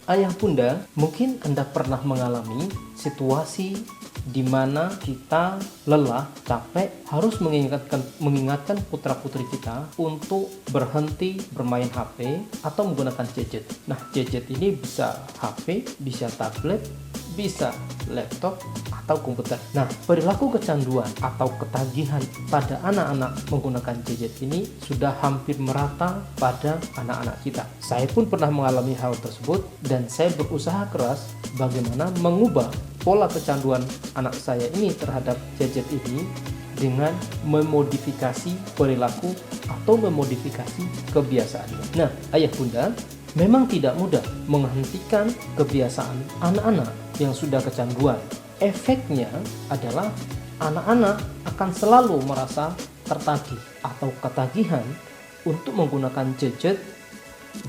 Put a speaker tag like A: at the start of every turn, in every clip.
A: Ayah bunda, mungkin Anda pernah mengalami situasi di mana kita lelah, capek, harus mengingatkan putra-putri kita untuk berhenti bermain HP atau menggunakan gadget. Nah, gadget ini bisa HP, bisa tablet, bisa laptop atau komputer. Nah, perilaku kecanduan atau ketagihan pada anak-anak menggunakan gadget ini sudah hampir merata pada anak-anak kita. Saya pun pernah mengalami hal tersebut dan saya berusaha keras bagaimana mengubah pola kecanduan anak saya ini terhadap gadget ini dengan memodifikasi perilaku atau memodifikasi kebiasaannya. Nah, ayah bunda, memang tidak mudah menghentikan kebiasaan anak-anak yang sudah kecanduan. Efeknya adalah anak-anak akan selalu merasa tertagih atau ketagihan untuk menggunakan gadget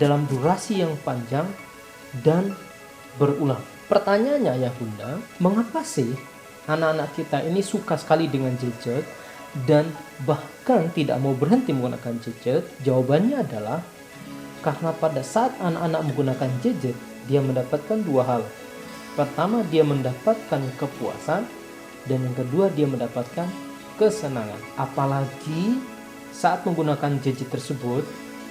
A: dalam durasi yang panjang dan berulang. Pertanyaannya ya bunda, mengapa sih anak-anak kita ini suka sekali dengan gadget dan bahkan tidak mau berhenti menggunakan gadget? Jawabannya adalah karena pada saat anak-anak menggunakan gadget, dia mendapatkan dua hal. Pertama, dia mendapatkan kepuasan, dan yang kedua, dia mendapatkan kesenangan. Apalagi saat menggunakan gadget tersebut,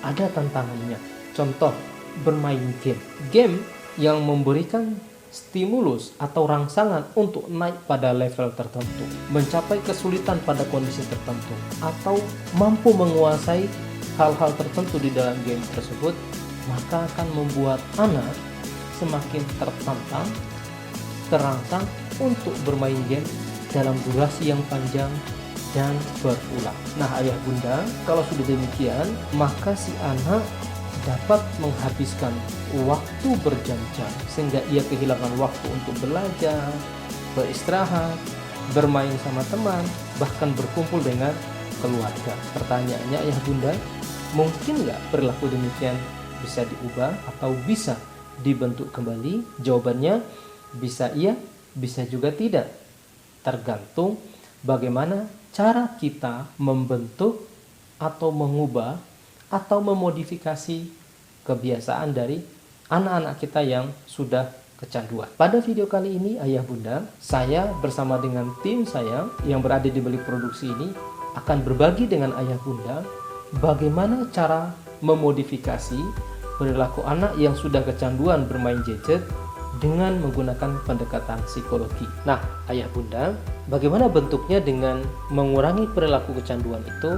A: ada tantangannya. Contoh, bermain game. Game yang memberikan stimulus atau rangsangan untuk naik pada level tertentu, mencapai kesulitan pada kondisi tertentu, atau mampu menguasai hal-hal tertentu di dalam game tersebut, maka akan membuat anak semakin tertantang, terangsang untuk bermain game dalam durasi yang panjang dan berulang. Nah, ayah bunda, kalau sudah demikian, maka si anak dapat menghabiskan waktu berjam-jam sehingga ia kehilangan waktu untuk belajar, beristirahat, bermain sama teman, bahkan berkumpul dengan keluarga. Pertanyaannya ayah bunda, mungkin nggak perilaku demikian bisa diubah atau bisa dibentuk kembali? Jawabannya bisa iya, bisa juga tidak. Tergantung bagaimana cara kita membentuk atau mengubah atau memodifikasi kebiasaan dari anak-anak kita yang sudah kecanduan. Pada video kali ini ayah bunda, saya bersama dengan tim saya yang berada di balik produksi ini akan berbagi dengan ayah bunda bagaimana cara memodifikasi perilaku anak yang sudah kecanduan bermain gadget dengan menggunakan pendekatan psikologi. Nah, ayah bunda, bagaimana bentuknya dengan mengurangi perilaku kecanduan itu?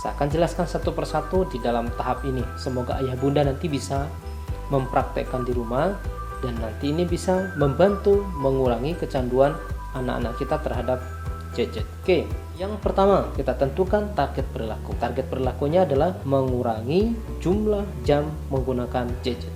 A: Saya akan jelaskan satu persatu di dalam tahap ini. Semoga ayah bunda nanti bisa mempraktekkan di rumah dan nanti ini bisa membantu mengurangi kecanduan anak-anak kita terhadap gadget. Oke, yang pertama kita tentukan target perilaku. Target perilakunya adalah mengurangi jumlah jam menggunakan gadget.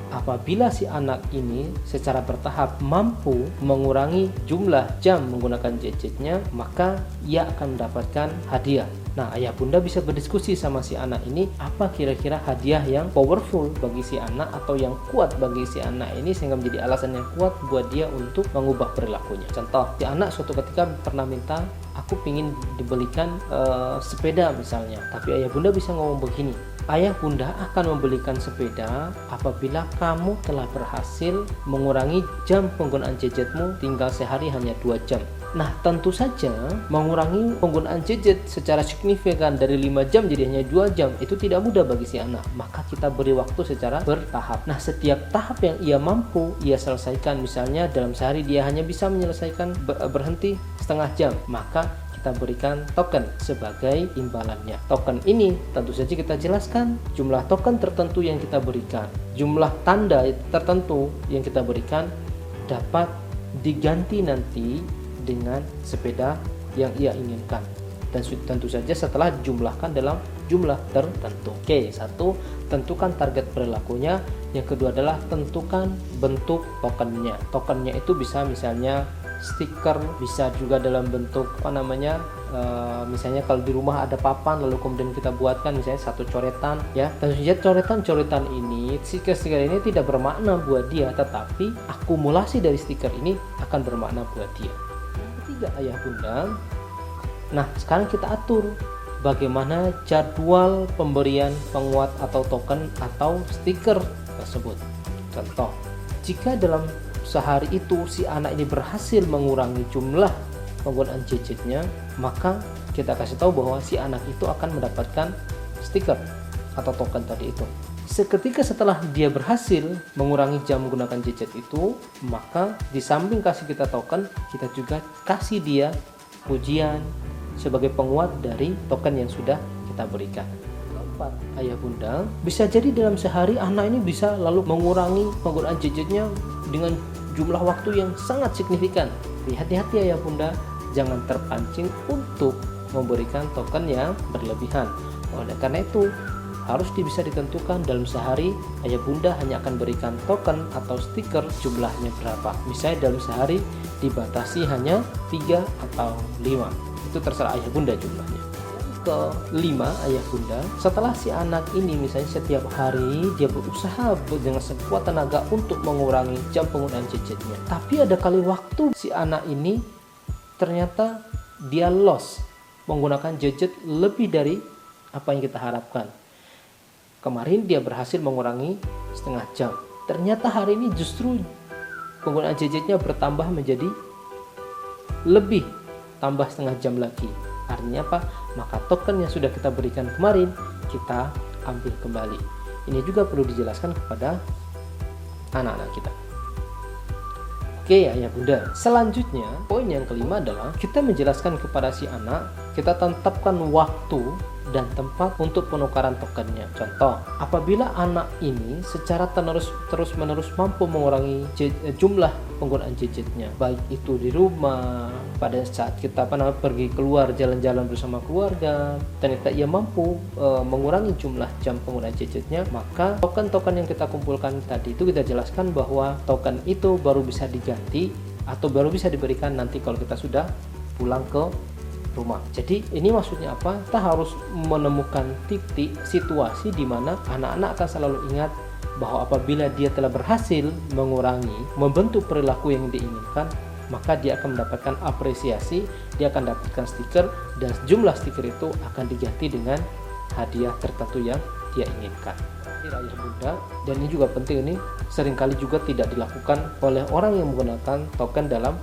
A: Apabila si anak ini secara bertahap mampu mengurangi jumlah jam menggunakan gadgetnya, maka ia akan mendapatkan hadiah. Nah, ayah bunda bisa berdiskusi sama si anak ini, apa kira-kira hadiah yang powerful bagi si anak atau yang kuat bagi si anak ini sehingga menjadi alasan yang kuat buat dia untuk mengubah perilakunya. Contoh, si anak suatu ketika pernah minta, aku pingin dibelikan sepeda misalnya, tapi ayah bunda bisa ngomong begini, ayah bunda akan membelikan sepeda apabila kamu telah berhasil mengurangi jam penggunaan gadgetmu tinggal sehari hanya 2 jam. Nah, tentu saja mengurangi penggunaan gadget secara signifikan dari 5 jam jadi hanya 2 jam itu tidak mudah bagi si anak. Maka kita beri waktu secara bertahap. Nah, setiap tahap yang ia mampu ia selesaikan, misalnya dalam sehari dia hanya bisa menyelesaikan berhenti setengah jam, maka kita berikan token sebagai imbalannya. Token ini tentu saja kita jelaskan jumlah token tertentu yang kita berikan, jumlah tanda tertentu yang kita berikan dapat diganti nanti dengan sepeda yang ia inginkan, dan tentu saja setelah dijumlahkan dalam jumlah tertentu. Oke, satu, tentukan target perilakunya. Yang kedua adalah tentukan bentuk tokennya. Tokennya itu bisa misalnya stiker, bisa juga dalam bentuk misalnya kalau di rumah ada papan lalu kemudian kita buatkan misalnya satu coretan ya. Tentu saja coretan-coretan ini, stiker-stiker ini tidak bermakna buat dia, tetapi akumulasi dari stiker ini akan bermakna buat dia. Yang ketiga ayah bunda, nah sekarang kita atur bagaimana jadwal pemberian penguat atau token atau stiker tersebut. Contoh, jika dalam sehari itu si anak ini berhasil mengurangi jumlah penggunaan gadgetnya, maka kita kasih tahu bahwa si anak itu akan mendapatkan stiker atau token tadi itu. Seketika setelah dia berhasil mengurangi jam menggunakan gadget itu, maka di samping kasih kita token, kita juga kasih dia pujian sebagai penguat dari token yang sudah kita berikan. Keempat, ayah bunda, bisa jadi dalam sehari anak ini bisa lalu mengurangi penggunaan gadgetnya dengan jumlah waktu yang sangat signifikan. Hati-hati ayah bunda, jangan terpancing untuk memberikan token yang berlebihan. Oleh karena itu, harus bisa ditentukan dalam sehari ayah bunda hanya akan berikan token atau stiker jumlahnya berapa. Misalnya dalam sehari dibatasi hanya 3 atau 5. Itu terserah ayah bunda jumlahnya. Kelima, ayah bunda, setelah si anak ini misalnya setiap hari dia berusaha dengan sekuat tenaga untuk mengurangi jam penggunaan gadgetnya, tapi ada kali waktu si anak ini ternyata dia lost menggunakan gadget lebih dari apa yang kita harapkan. Kemarin dia berhasil mengurangi setengah jam, ternyata hari ini justru penggunaan gadgetnya bertambah menjadi lebih tambah setengah jam lagi. Artinya apa? Maka token yang sudah kita berikan kemarin kita ambil kembali. Ini juga perlu dijelaskan kepada anak-anak kita. Oke ayah bunda, selanjutnya poin yang kelima adalah kita menjelaskan kepada si anak, kita tetapkan waktu dan tempat untuk penukaran tokennya. Contoh, apabila anak ini secara terus-menerus mampu mengurangi jumlah penggunaan gadgetnya, baik itu di rumah, pada saat kita pergi keluar jalan-jalan bersama keluarga, ternyata ia mampu mengurangi jumlah jam penggunaan gadgetnya, maka token-token yang kita kumpulkan tadi itu kita jelaskan bahwa token itu baru bisa diganti atau baru bisa diberikan nanti kalau kita sudah pulang ke rumah. Jadi ini maksudnya apa? Kita harus menemukan titik situasi di mana anak-anak akan selalu ingat bahwa apabila dia telah berhasil mengurangi, membentuk perilaku yang diinginkan, maka dia akan mendapatkan apresiasi, dia akan dapatkan stiker, dan jumlah stiker itu akan diganti dengan hadiah tertentu yang dia inginkan. Ayah bunda, dan ini juga penting, ini seringkali juga tidak dilakukan oleh orang yang menggunakan token dalam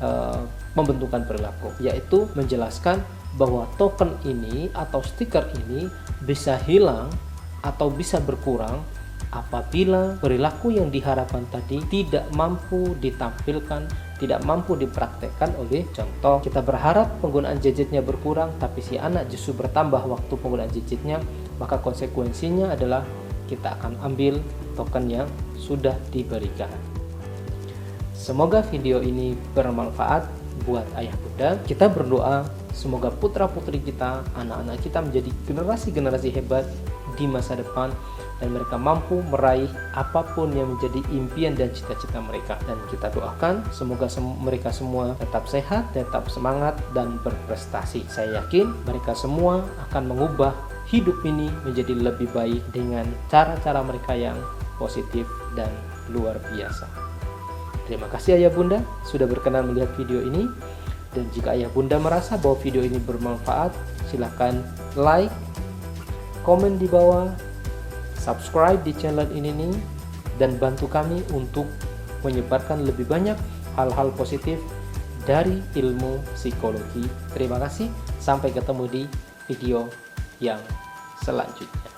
A: pembentukan perilaku, yaitu menjelaskan bahwa token ini atau stiker ini bisa hilang atau bisa berkurang apabila perilaku yang diharapkan tadi tidak mampu ditampilkan, tidak mampu dipraktekkan oleh contoh. Kita berharap penggunaan gadgetnya berkurang tapi si anak justru bertambah waktu penggunaan gadgetnya, maka konsekuensinya adalah kita akan ambil token yang sudah diberikan. Semoga video ini bermanfaat buat ayah bunda. Kita berdoa semoga putra-putri kita, anak-anak kita menjadi generasi-generasi hebat di masa depan dan mereka mampu meraih apapun yang menjadi impian dan cita-cita mereka. Dan kita doakan semoga mereka semua tetap sehat, tetap semangat dan berprestasi. Saya yakin mereka semua akan mengubah hidup ini menjadi lebih baik dengan cara-cara mereka yang positif dan luar biasa. Terima kasih ayah bunda sudah berkenan melihat video ini. Dan jika ayah bunda merasa bahwa video ini bermanfaat, silahkan like, komen di bawah, subscribe di channel ini nih, dan bantu kami untuk menyebarkan lebih banyak hal-hal positif dari ilmu psikologi. Terima kasih, sampai ketemu di video yang selanjutnya.